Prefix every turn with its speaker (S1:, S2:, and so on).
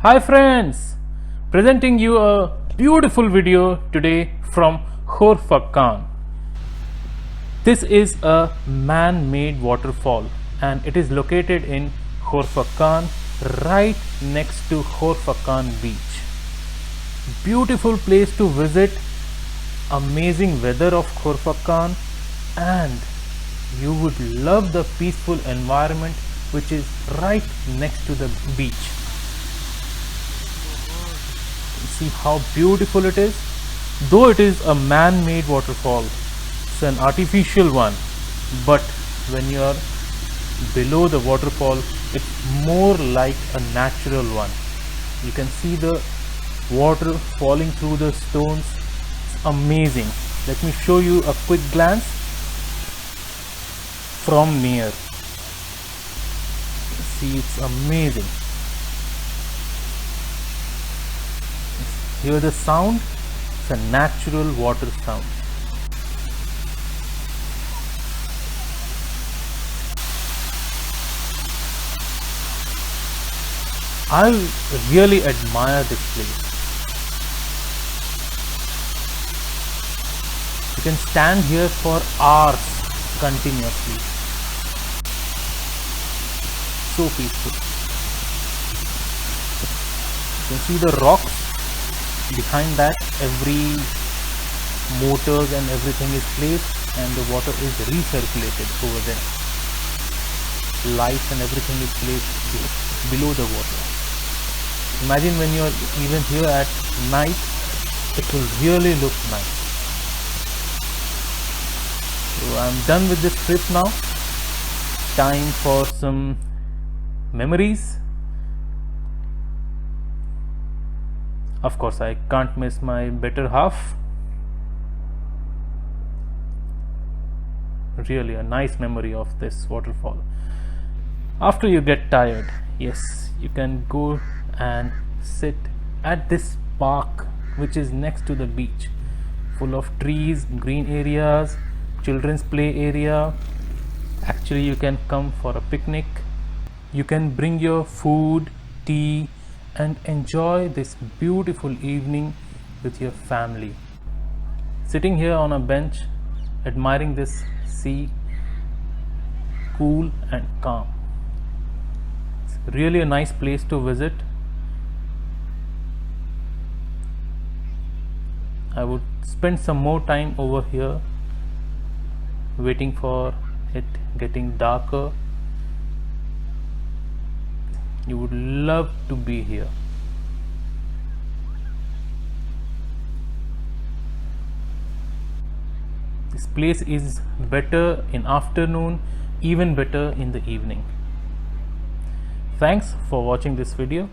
S1: Hi friends, presenting you a beautiful video today from Khor Fakkan. This is a man-made waterfall and it is located in Khorfakkan, right next to Khorfakkan Beach. Beautiful place to visit, amazing weather of Khorfakkan, and you would love the peaceful environment which is right next to the beach. See how beautiful it is. Though it is a man-made waterfall, it's an artificial one, but when you are below the waterfall, it's more like a natural one. You can see the water falling through the stones. It's amazing. Let me show you a quick glance from near. See, it's amazing. Hear the sound. It's a natural water sound. I really admire this place. You can stand here for hours continuously. So peaceful. You can see the rocks. Behind that, every motors and everything is placed and the water is recirculated over there. Lights and everything is placed below the water. Imagine when you are even here at night, it will really look nice. So I am done with this trip now. Time for some memories. Of course, I can't miss my better half. Really a nice memory of this waterfall. After you get tired, yes, you can go and sit at this park which is next to the beach, full of trees, green areas, children's play area. Actually, you can come for a picnic. You can bring your food, tea, and enjoy this beautiful evening with your family. Sitting here on a bench, admiring this sea, cool and calm. It's really a nice place to visit. I would spend some more time over here, waiting for it getting darker. You would love to be here. This place is better in afternoon, even better in the evening. Thanks for watching this video.